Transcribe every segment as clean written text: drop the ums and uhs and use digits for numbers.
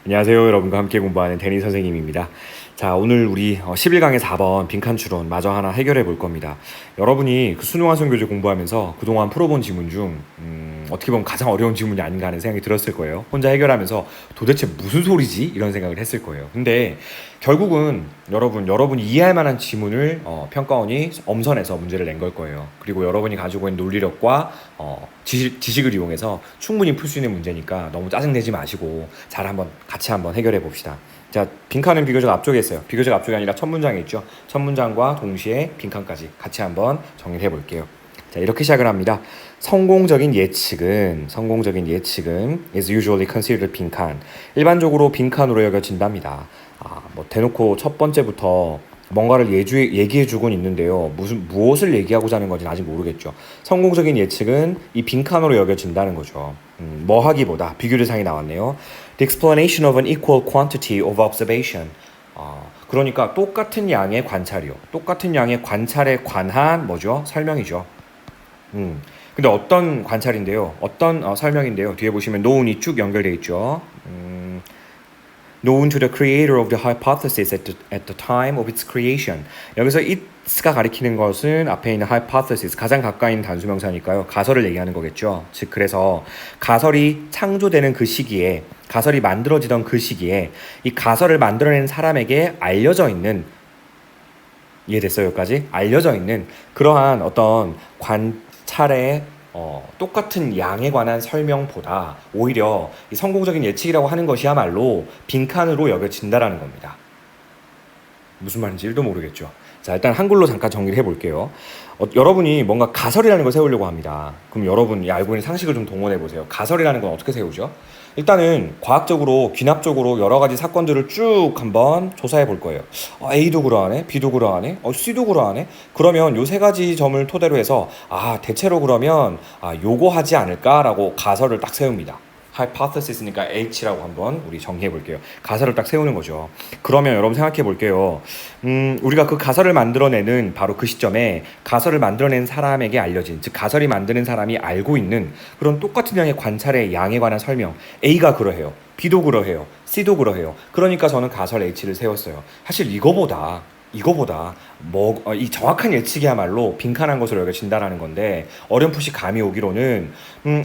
안녕하세요. 여러분과 함께 공부하는 데니 선생님입니다. 자, 오늘 우리 11강의 4번 빈칸 추론 마저 하나 해결해 볼 겁니다. 여러분이 그 수능 완성 교재 공부하면서 그동안 풀어본 지문 중 어떻게 보면 가장 어려운 지문이 아닌가 하는 생각이 들었을 거예요. 혼자 해결하면서 도대체 무슨 소리지? 이런 생각을 했을 거예요. 근데 결국은 여러분이 이해할 만한 지문을 평가원이 엄선해서 문제를 낸 걸 거예요. 그리고 여러분이 가지고 있는 논리력과 지식을 이용해서 충분히 풀 수 있는 문제니까 너무 짜증내지 마시고 같이 한번 해결해 봅시다. 자, 빈칸은 비교적 앞쪽에 있어요. 비교적 앞쪽이 아니라 첫 문장에 있죠. 첫 문장과 동시에 빈칸까지 같이 한번 정리를 해볼게요. 자, 이렇게 시작을 합니다. 성공적인 예측은 is usually considered 빈칸. 일반적으로 빈칸으로 여겨진답니다. 대놓고 첫 번째부터 뭔가를 얘기해주곤 있는데요. 무엇을 얘기하고자 하는 건지는 아직 모르겠죠. 성공적인 예측은 이 빈칸으로 여겨진다는 거죠. 뭐 하기보다 비교대상이 나왔네요. The explanation of an equal quantity of observation. 그러니까 똑같은 양의 관찰이요. 똑같은 양의 관찰에 관한 뭐죠? 설명이죠. 근데 어떤 관찰인데요? 어떤 설명인데요? 뒤에 보시면 known이 쭉 연결되어 있죠. known to the creator of the hypothesis at the time of its creation. 여기서 it's가 가리키는 것은 앞에 있는 hypothesis, 가장 가까이 있는 단수명사니까요. 가설을 얘기하는 거겠죠. 즉 그래서 가설이 창조되는 그 시기에, 가설이 만들어지던 그 시기에 이 가설을 만들어낸 사람에게 알려져 있는, 이해됐어요? 여기까지? 알려져 있는 그러한 어떤 관찰의 똑같은 양에 관한 설명보다 오히려 이 성공적인 예측이라고 하는 것이야말로 빈칸으로 여겨진다라는 겁니다. 무슨 말인지 1도 모르겠죠. 자, 일단 한글로 잠깐 정리를 해볼게요. 여러분이 뭔가 가설이라는 걸 세우려고 합니다. 그럼 여러분이 알고 있는 상식을 좀 동원해 보세요. 가설이라는 건 어떻게 세우죠? 일단은 과학적으로, 귀납적으로 여러 가지 사건들을 쭉 한번 조사해 볼 거예요. A도 그러하네, B도 그러하네, C도 그러하네. 그러면 요 세 가지 점을 토대로 해서 대체로 그러면 요거 하지 않을까라고 가설을 딱 세웁니다. hypothesis니까 H라고 한번 우리 정리해 볼게요. 가설을 딱 세우는 거죠. 그러면 여러분 생각해 볼게요. 우리가 그 가설을 만들어내는 바로 그 시점에 가설을 만들어낸 사람에게 알려진, 즉 가설이 만드는 사람이 알고 있는 그런 똑같은 양의 관찰의 양에 관한 설명. A가 그러해요. B도 그러해요. C도 그러해요. 그러니까 저는 가설 H를 세웠어요. 사실 이거보다 이 정확한 예측이야말로 빈칸한 것으로 여겨진다라는 건데, 어렴풋이 감이 오기로는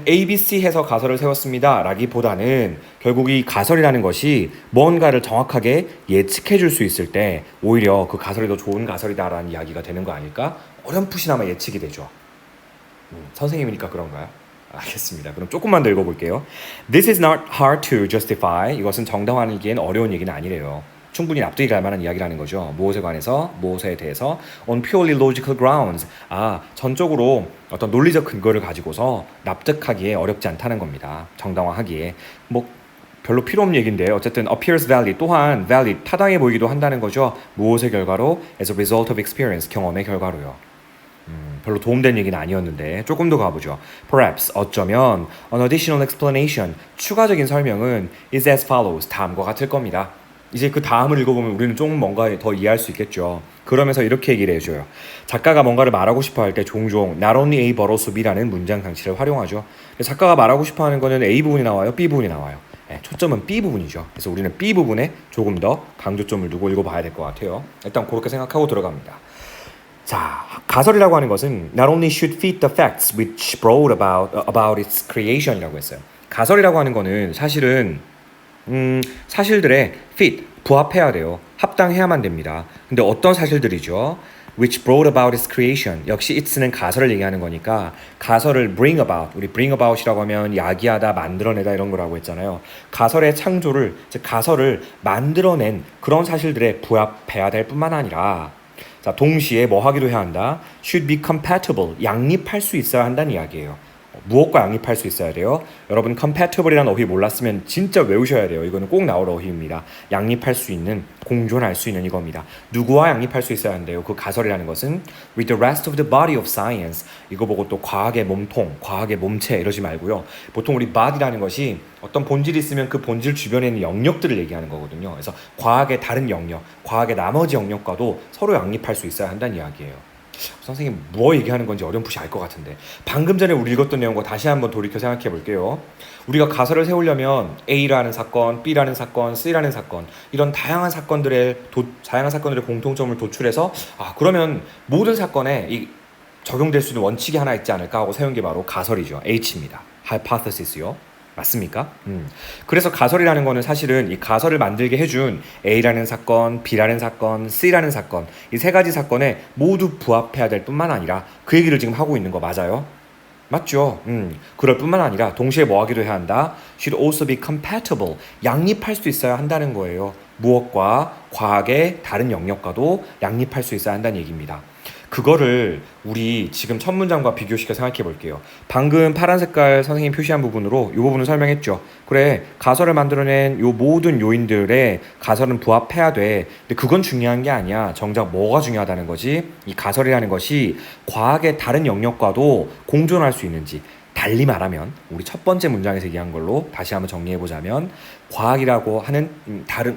A, B, C 해서 가설을 세웠습니다 라기보다는 결국 이 가설이라는 것이 뭔가를 정확하게 예측해 줄 수 있을 때 오히려 그 가설이 더 좋은 가설이다라는 이야기가 되는 거 아닐까? 어렴풋이나마 예측이 되죠. 선생님이니까 그런가요? 알겠습니다. 그럼 조금만 더 읽어볼게요. This is not hard to justify. 이것은 정당화하기엔 어려운 얘기는 아니래요. 충분히 납득이 갈 만한 이야기라는 거죠. 무엇에 관해서, 무엇에 대해서 on purely logical grounds. 전적으로 어떤 논리적 근거를 가지고서 납득하기에 어렵지 않다는 겁니다. 정당화하기에. 별로 필요 없는 얘기인데 어쨌든 appears valid, 또한 valid, 타당해 보이기도 한다는 거죠. 무엇의 결과로? as a result of experience, 경험의 결과로요. 별로 도움된 얘기는 아니었는데 조금 더 가보죠. Perhaps, 어쩌면 an additional explanation, 추가적인 설명은 is as follows, 다음과 같을 겁니다. 이제 그 다음을 읽어보면 우리는 조금 뭔가 더 이해할 수 있겠죠. 그러면서 이렇게 얘기를 해줘요. 작가가 뭔가를 말하고 싶어 할 때 종종 not only A but also B라는 문장 장치를 활용하죠. 작가가 말하고 싶어 하는 거는 A 부분이 나와요, B 부분이 나와요. 초점은 B 부분이죠. 그래서 우리는 B 부분에 조금 더 강조점을 두고 읽어봐야 될 것 같아요. 일단 그렇게 생각하고 들어갑니다. 자, 가설이라고 하는 것은 not only should fit the facts which brought about its creation이라고 했어요. 가설이라고 하는 거는 사실은 사실들의 fit, 부합해야 돼요. 합당해야만 됩니다. 근데 어떤 사실들이죠? which brought about its creation. 역시 it's는 가설을 얘기하는 거니까 가설을 bring about, 우리 bring about이라고 하면 야기하다, 만들어내다 이런 거라고 했잖아요. 가설의 창조를, 즉 가설을 만들어낸 그런 사실들에 부합해야 될 뿐만 아니라, 자, 동시에 뭐 하기도 해야 한다? should be compatible, 양립할 수 있어야 한다는 이야기예요. 무엇과 양립할 수 있어야 돼요? 여러분 compatible이라는 어휘 몰랐으면 진짜 외우셔야 돼요. 이거는 꼭 나올 어휘입니다. 양립할 수 있는, 공존할 수 있는 이겁니다. 누구와 양립할 수 있어야 한대요? 그 가설이라는 것은 with the rest of the body of science. 이거 보고 또 과학의 몸통, 과학의 몸체 이러지 말고요. 보통 우리 body라는 것이 어떤 본질이 있으면 그 본질 주변에 있는 영역들을 얘기하는 거거든요. 그래서 과학의 다른 영역, 과학의 나머지 영역과도 서로 양립할 수 있어야 한다는 이야기예요. 선생님 뭐 얘기하는 건지 어렴풋이 알 것 같은데, 방금 전에 우리 읽었던 내용과 다시 한번 돌이켜 생각해 볼게요. 우리가 가설을 세우려면 A라는 사건, B라는 사건, C라는 사건 이런 다양한 사건들의 공통점을 도출해서 그러면 모든 사건에 적용될 수 있는 원칙이 하나 있지 않을까 하고 세운 게 바로 가설이죠. H입니다. hypothesis요. 맞습니까? 그래서 가설이라는 거는 사실은 이 가설을 만들게 해준 A라는 사건, B라는 사건, C라는 사건 이 세 가지 사건에 모두 부합해야 될 뿐만 아니라 그 얘기를 지금 하고 있는 거 맞아요? 맞죠? 그럴 뿐만 아니라 동시에 뭐 하기도 해야 한다? Should also be compatible. 양립할 수 있어야 한다는 거예요. 무엇과 과학의 다른 영역과도 양립할 수 있어야 한다는 얘기입니다. 그거를 우리 지금 첫 문장과 비교시켜 생각해 볼게요. 방금 파란 색깔 선생님 표시한 부분으로 이 부분을 설명했죠. 그래, 가설을 만들어낸 요 모든 요인들의 가설은 부합해야 돼. 근데 그건 중요한 게 아니야. 정작 뭐가 중요하다는 거지? 이 가설이라는 것이 과학의 다른 영역과도 공존할 수 있는지. 달리 말하면 우리 첫 번째 문장에서 얘기한 걸로 다시 한번 정리해 보자면 과학이라고 하는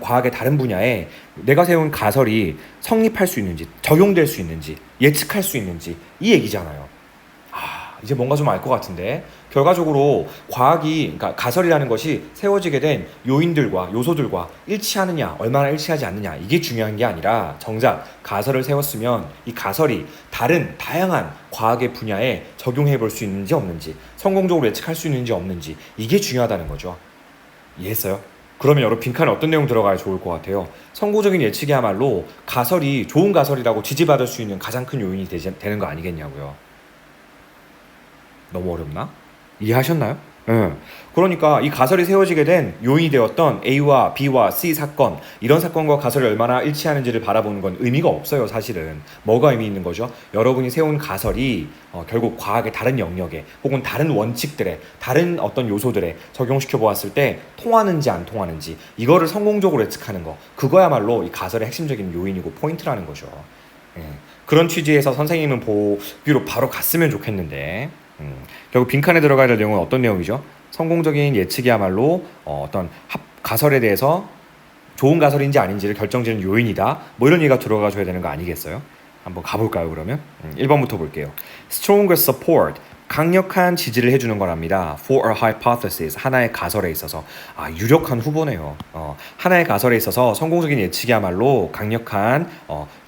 과학의 다른 분야에 내가 세운 가설이 성립할 수 있는지 적용될 수 있는지 예측할 수 있는지 이 얘기잖아요. 이제 뭔가 좀 알 것 같은데 결과적으로 그러니까 가설이라는 것이 세워지게 된 요인들과 요소들과 일치하느냐 얼마나 일치하지 않느냐 이게 중요한 게 아니라 정작 가설을 세웠으면 이 가설이 다양한 과학의 분야에 적용해 볼 수 있는지 없는지 성공적으로 예측할 수 있는지 없는지 이게 중요하다는 거죠. 이해했어요? 그러면 여러분 빈칸에 어떤 내용 들어가야 좋을 것 같아요? 성공적인 예측이야말로 가설이 좋은 가설이라고 지지받을 수 있는 가장 큰 요인이 되는 거 아니겠냐고요. 너무 어렵나? 이해하셨나요? 그러니까 이 가설이 세워지게 된 요인이 되었던 A와 B와 C 사건 이런 사건과 가설이 얼마나 일치하는지를 바라보는 건 의미가 없어요. 사실은 뭐가 의미 있는 거죠? 여러분이 세운 가설이 결국 과학의 다른 영역에 혹은 다른 원칙들에 다른 어떤 요소들에 적용시켜 보았을 때 통하는지 안 통하는지 이거를 성공적으로 예측하는 거 그거야말로 이 가설의 핵심적인 요인이고 포인트라는 거죠. 그런 취지에서 선생님은 보기로 바로 갔으면 좋겠는데 결국 빈칸에 들어가야 될 내용은 어떤 내용이죠? 성공적인 예측이야말로 어떤 가설에 대해서 좋은 가설인지 아닌지를 결정지는 요인이다. 뭐 이런 얘기가 들어가 줘야 되는 거 아니겠어요? 한번 가볼까요 그러면? 1번부터 볼게요. Stronger support. 강력한 지지를 해주는 거랍니다. For a hypothesis. 하나의 가설에 있어서. 유력한 후보네요. 하나의 가설에 있어서 성공적인 예측이야말로 강력한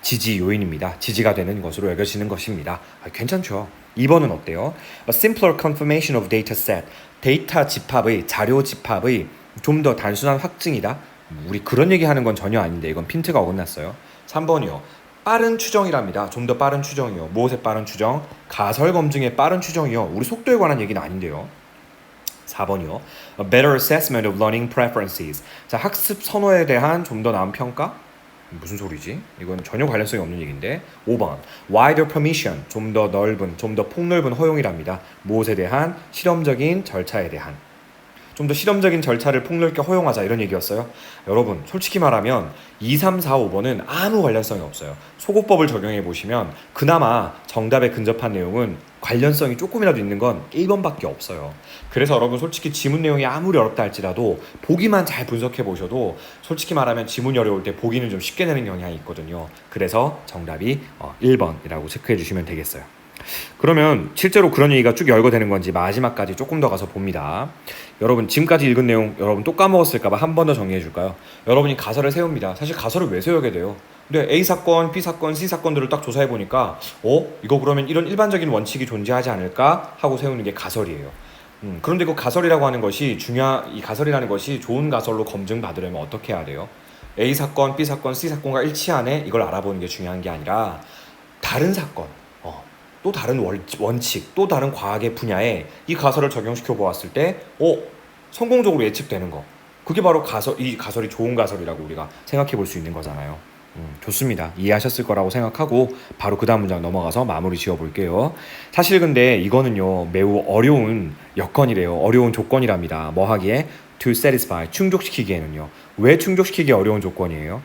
지지 요인입니다. 지지가 되는 것으로 여겨지는 것입니다. 괜찮죠? 2번은 어때요? A simpler confirmation of data set. 데이터 집합의, 자료 집합의 좀 더 단순한 확증이다. 우리 그런 얘기 하는 건 전혀 아닌데 이건 핀트가 어긋났어요. 3번이요. 빠른 추정이랍니다. 좀 더 빠른 추정이요. 무엇의 빠른 추정? 가설 검증의 빠른 추정이요. 우리 속도에 관한 얘기는 아닌데요. 4번이요. A better assessment of learning preferences. 자, 학습 선호에 대한 좀 더 나은 평가? 무슨 소리지? 이건 전혀 관련성이 없는 얘기인데. 5번. Wider permission. 좀 더 넓은, 좀 더 폭넓은 허용이랍니다. 무엇에 대한? 실험적인 절차에 대한. 좀 더 실험적인 절차를 폭넓게 허용하자 이런 얘기였어요. 여러분 솔직히 말하면 2, 3, 4, 5번은 아무 관련성이 없어요. 소고법을 적용해 보시면 그나마 정답에 근접한 내용은 관련성이 조금이라도 있는 건 1번밖에 없어요. 그래서 여러분 솔직히 지문 내용이 아무리 어렵다 할지라도 보기만 잘 분석해 보셔도 솔직히 말하면 지문이 어려울 때 보기는 좀 쉽게 내는 경향이 있거든요. 그래서 정답이 1번이라고 체크해 주시면 되겠어요. 그러면 실제로 그런 얘기가 쭉 열거되는 건지 마지막까지 조금 더 가서 봅니다. 여러분 지금까지 읽은 내용 여러분 또 까먹었을까봐 한 번 더 정리해 줄까요? 여러분이 가설을 세웁니다. 사실 가설을 왜 세우게 돼요? 근데 A 사건, B 사건, C 사건들을 딱 조사해 보니까 이거 그러면 이런 일반적인 원칙이 존재하지 않을까 하고 세우는 게 가설이에요. 그런데 그 가설이라고 하는 것이 이 가설이라는 것이 좋은 가설로 검증받으려면 어떻게 해야 돼요? A 사건, B 사건, C 사건과 일치하네 이걸 알아보는 게 중요한 게 아니라 다른 사건 또 다른 원칙, 또 다른 과학의 분야에 이 가설을 적용시켜 보았을 때 성공적으로 예측되는 거 그게 바로 이 가설이 좋은 가설이라고 우리가 생각해 볼 수 있는 거잖아요. 좋습니다. 이해하셨을 거라고 생각하고 바로 그 다음 문장 넘어가서 마무리 지어 볼게요. 사실 근데 이거는요 매우 어려운 여건이래요. 어려운 조건이랍니다. 뭐 하기에? To satisfy, 충족시키기에는요. 왜 충족시키기 어려운 조건이에요?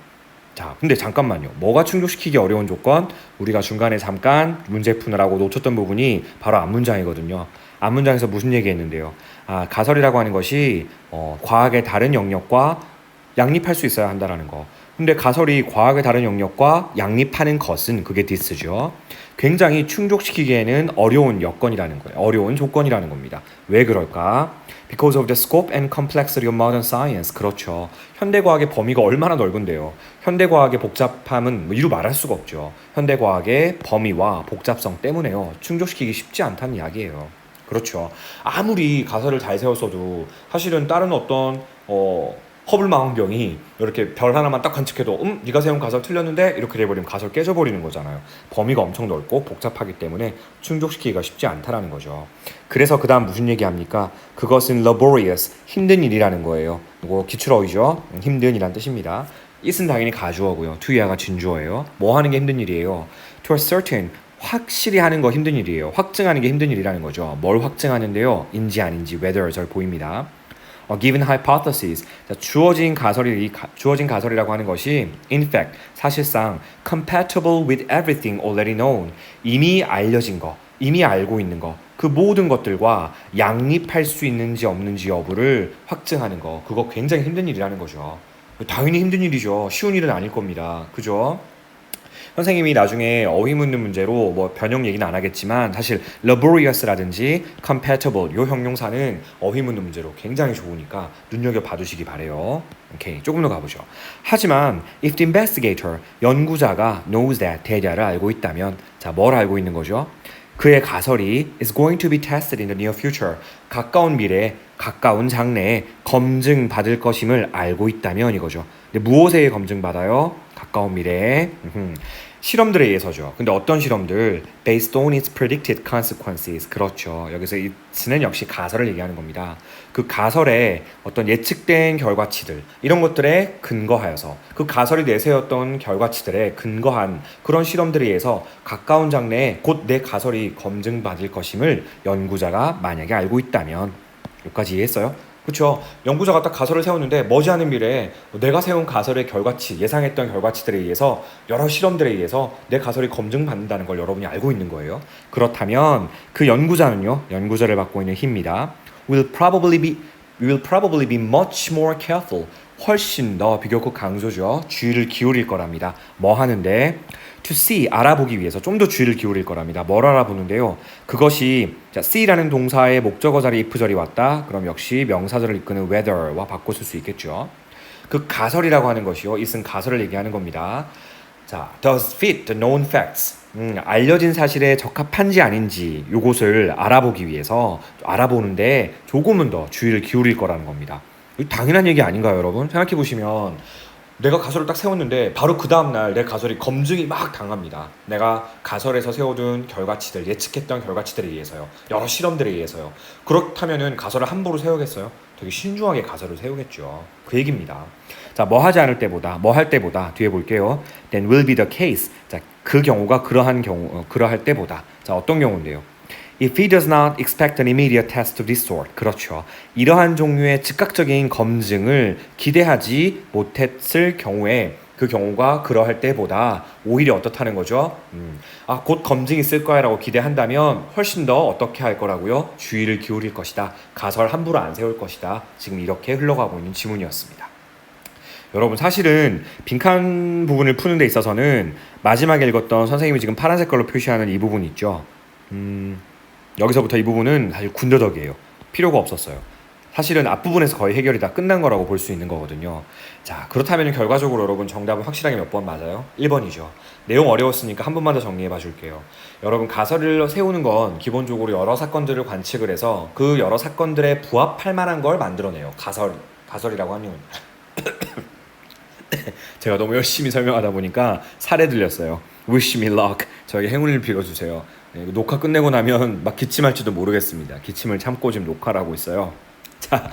자, 근데 잠깐만요. 뭐가 충족시키기 어려운 조건? 우리가 중간에 잠깐 문제 푸느라고 놓쳤던 부분이 바로 앞문장이거든요. 앞문장에서 무슨 얘기했는데요? 가설이라고 하는 것이 과학의 다른 영역과 양립할 수 있어야 한다는 거. 근데 가설이 과학의 다른 영역과 양립하는 것은 그게 디스죠. 굉장히 충족시키기에는 어려운 여건이라는 거예요. 어려운 조건이라는 겁니다. 왜 그럴까? Because of the scope and complexity of modern science. 그렇죠. 현대과학의 범위가 얼마나 넓은데요. 현대과학의 복잡함은 뭐 이루 말할 수가 없죠. 현대과학의 범위와 복잡성 때문에요. 충족시키기 쉽지 않다는 이야기예요. 그렇죠. 아무리 가설을 잘 세웠어도 사실은 다른 어떤 허블망원경이 이렇게 별 하나만 딱 관측해도 네가 세운 가설 틀렸는데 이렇게 돼버리면 가설 깨져버리는 거잖아요. 범위가 엄청 넓고 복잡하기 때문에 충족시키기가 쉽지 않다라는 거죠. 그래서 그 다음 무슨 얘기합니까? 그것은 laborious, 힘든 일이라는 거예요. 이거 기출어이죠. 힘든이란 뜻입니다. it은 당연히 가주어고요. to야가 진주어예요. 뭐 하는 게 힘든 일이에요? to a certain, 확실히 하는 거 힘든 일이에요. 확증하는 게 힘든 일이라는 거죠. 뭘 확증하는데요? 인지 아닌지 whether 절 보입니다. given hypothesis, 자, 주어진 가설이라고 하는 것이 in fact, 사실상 compatible with everything already known, 이미 알려진 거, 이미 알고 있는 거, 그 모든 것들과 양립할 수 있는지 없는지 여부를 확증하는 거, 그거 굉장히 힘든 일이라는 거죠. 당연히 힘든 일이죠. 쉬운 일은 아닐 겁니다. 그죠? 선생님이 나중에 어휘 묻는 문제로 뭐 변형 얘기는 안 하겠지만 사실 laborious라든지 compatible 요 형용사는 어휘 묻는 문제로 굉장히 좋으니까 눈여겨 봐주시기 바래요. 오케이, 조금 더 가보죠. 하지만 if the investigator, 연구자가 knows that, 대략을 알고 있다면, 자, 뭘 알고 있는 거죠? 그의 가설이 is going to be tested in the near future, 가까운 미래, 가까운 장래에 검증받을 것임을 알고 있다면 이거죠. 근데 무엇에 의해 검증받아요? 가까운 미래에 실험들에 의해서죠. 근데 어떤 실험들? Based on its predicted consequences. 그렇죠. 여기서 it는 역시 가설을 얘기하는 겁니다. 그 가설의 어떤 예측된 결과치들, 이런 것들에 근거하여서 그 가설이 내세웠던 결과치들에 근거한 그런 실험들에 의해서 가까운 장래에 곧 내 가설이 검증받을 것임을 연구자가 만약에 알고 있다면, 여기까지 이해했어요? 그렇죠. 연구자가 딱 가설을 세웠는데 머지않은 미래에 내가 세운 가설의 결과치, 예상했던 결과치들에 의해서 여러 실험들에 의해서 내 가설이 검증받는다는 걸 여러분이 알고 있는 거예요. 그렇다면 그 연구자는요, 연구자를 맡고 있는 힘입니다. will probably be much more careful. 훨씬 더 비교급 강조죠. 주의를 기울일 거랍니다. 뭐 하는데? to see, 알아보기 위해서 좀 더 주의를 기울일 거랍니다. 뭘 알아보는데요? 그것이, 자, see라는 동사의 목적어 자리에 if절이 왔다. 그럼 역시 명사절을 이끄는 whether와 바꿔 쓸 수 있겠죠. 그 가설이라고 하는 것이요, it은 가설을 얘기하는 겁니다. 자, does fit the known facts. 알려진 사실에 적합한지 아닌지 요것을 알아보기 위해서 알아보는데 조금은 더 주의를 기울일 거라는 겁니다. 당연한 얘기 아닌가요, 여러분? 생각해 보시면 내가 가설을 딱 세웠는데 바로 그 다음날 내 가설이 검증이 막 당합니다. 내가 가설에서 세워둔 결과치들, 예측했던 결과치들에 의해서요. 여러 실험들에 의해서요. 그렇다면은 가설을 함부로 세우겠어요? 되게 신중하게 가설을 세우겠죠. 그 얘기입니다. 자, 뭐 하지 않을 때보다, 뭐 할 때보다 뒤에 볼게요. Then will be the case. 자, 그 경우가 그러할 때보다. 자, 어떤 경우인데요? If he does not expect an immediate test of this sort. 그렇죠. 이러한 종류의 즉각적인 검증을 기대하지 못했을 경우에 그 경우가 그러할 때보다 오히려 어떻다는 거죠? 곧 검증이 있을 거야 라고 기대한다면 훨씬 더 어떻게 할 거라고요? 주의를 기울일 것이다. 가설 함부로 안 세울 것이다. 지금 이렇게 흘러가고 있는 지문이었습니다. 여러분, 사실은 빈칸 부분을 푸는 데 있어서는 마지막에 읽었던 선생님이 지금 파란 색깔로 표시하는 이 부분 있죠? 여기서부터 이 부분은 사실 군더더기예요. 필요가 없었어요. 사실은 앞부분에서 거의 해결이 다 끝난 거라고 볼 수 있는 거거든요. 자, 그렇다면 결과적으로 여러분 정답은 확실하게 몇 번 맞아요? 1번이죠. 내용 어려웠으니까 한 번만 더 정리해 봐 줄게요. 여러분, 가설을 세우는 건 기본적으로 여러 사건들을 관측을 해서 그 여러 사건들에 부합할 만한 걸 만들어내요. 가설이라고 하면 제가 너무 열심히 설명하다 보니까 살에 들렸어요. Wish me luck. 저에게 행운을 빌어주세요. 네, 녹화 끝내고 나면 막 기침할지도 모르겠습니다. 기침을 참고 지금 녹화를 하고 있어요. 자,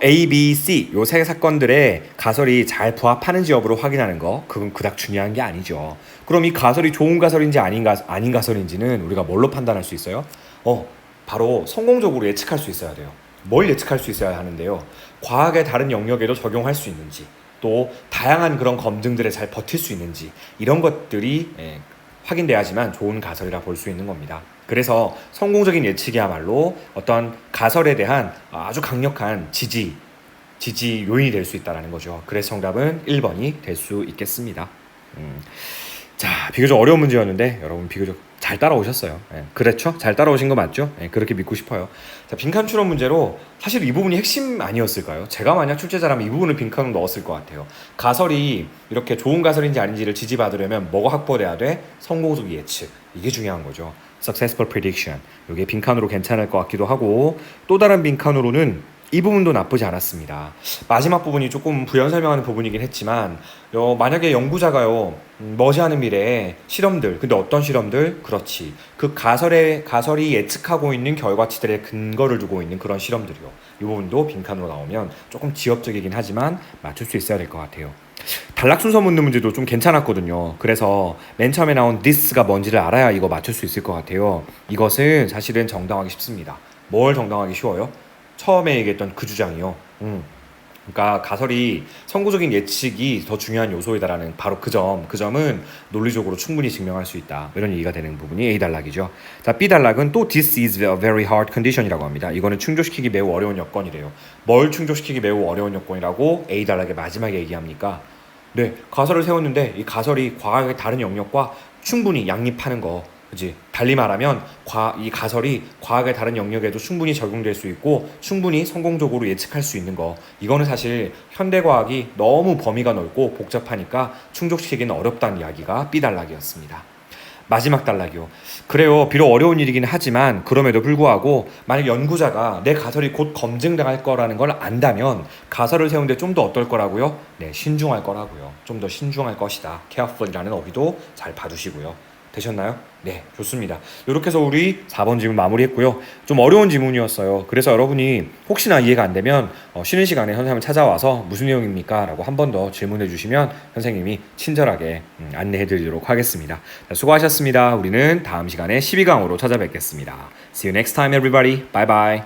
A, B, C 요 세 사건들의 가설이 잘 부합하는지 여부를 확인하는 거, 그건 그닥 중요한 게 아니죠. 그럼 이 가설이 좋은 가설인지 아닌 가설인지는 우리가 뭘로 판단할 수 있어요? 바로 성공적으로 예측할 수 있어야 돼요. 뭘 예측할 수 있어야 하는데요? 과학의 다른 영역에도 적용할 수 있는지, 또 다양한 그런 검증들에 잘 버틸 수 있는지, 이런 것들이 확인돼야지만 좋은 가설이라 볼 수 있는 겁니다. 그래서 성공적인 예측이야말로 어떤 가설에 대한 아주 강력한 지지 요인이 될 수 있다는 거죠. 그래서 정답은 1번이 될 수 있겠습니다. 자, 비교적 어려운 문제였는데 여러분 비교적 잘 따라오셨어요. 예, 그렇죠? 잘 따라오신 거 맞죠? 예, 그렇게 믿고 싶어요. 자, 빈칸 추론 문제로 사실 이 부분이 핵심 아니었을까요? 제가 만약 출제자라면 이 부분을 빈칸으로 넣었을 것 같아요. 가설이 이렇게 좋은 가설인지 아닌지를 지지받으려면 뭐가 확보돼야 돼? 성공적 예측. 이게 중요한 거죠. Successful prediction. 이게 빈칸으로 괜찮을 것 같기도 하고 또 다른 빈칸으로는 이 부분도 나쁘지 않았습니다. 마지막 부분이 조금 부연 설명하는 부분이긴 했지만 만약에 연구자가요 머지않은 미래에 실험들 근데 어떤 실험들? 그렇지 그 가설이 예측하고 있는 결과치들의 근거를 두고 있는 그런 실험들이요. 이 부분도 빈칸으로 나오면 조금 지엽적이긴 하지만 맞출 수 있어야 될 것 같아요. 단락 순서 묻는 문제도 좀 괜찮았거든요. 그래서 맨 처음에 나온 this가 뭔지를 알아야 이거 맞출 수 있을 것 같아요. 이것은 사실은 정당하기 쉽습니다. 뭘 정당하기 쉬워요? 처음에 얘기했던 그 주장이요. 그러니까 가설이 선구적인 예측이 더 중요한 요소이다라는 바로 그 점은 논리적으로 충분히 증명할 수 있다. 이런 얘기가 되는 부분이 A 단락이죠. 자, B 단락은 또 this is a very hard condition이라고 합니다. 이거는 충족시키기 매우 어려운 여건이래요. 뭘 충족시키기 매우 어려운 여건이라고 A 단락의 마지막에 얘기합니까? 네, 가설을 세웠는데 이 가설이 과학의 다른 영역과 충분히 양립하는 거. 그지? 달리 말하면 이 가설이 과학의 다른 영역에도 충분히 적용될 수 있고 충분히 성공적으로 예측할 수 있는 거. 이거는 사실 현대과학이 너무 범위가 넓고 복잡하니까 충족시키기는 어렵다는 이야기가 B 단락이었습니다. 마지막 단락이요. 그래요. 비록 어려운 일이긴 하지만 그럼에도 불구하고 만약 연구자가 내 가설이 곧 검증당할 거라는 걸 안다면 가설을 세우는데 좀 더 어떨 거라고요? 네, 신중할 거라고요. 좀 더 신중할 것이다. careful이라는 어휘도 잘 봐두시고요. 되셨나요? 네, 좋습니다. 이렇게 해서 우리 4번 질문 마무리했고요. 좀 어려운 질문이었어요. 그래서 여러분이 혹시나 이해가 안 되면 쉬는 시간에 선생님을 찾아와서 무슨 내용입니까? 라고 한 번 더 질문해 주시면 선생님이 친절하게 안내해 드리도록 하겠습니다. 자, 수고하셨습니다. 우리는 다음 시간에 12강으로 찾아뵙겠습니다. See you next time everybody. Bye bye.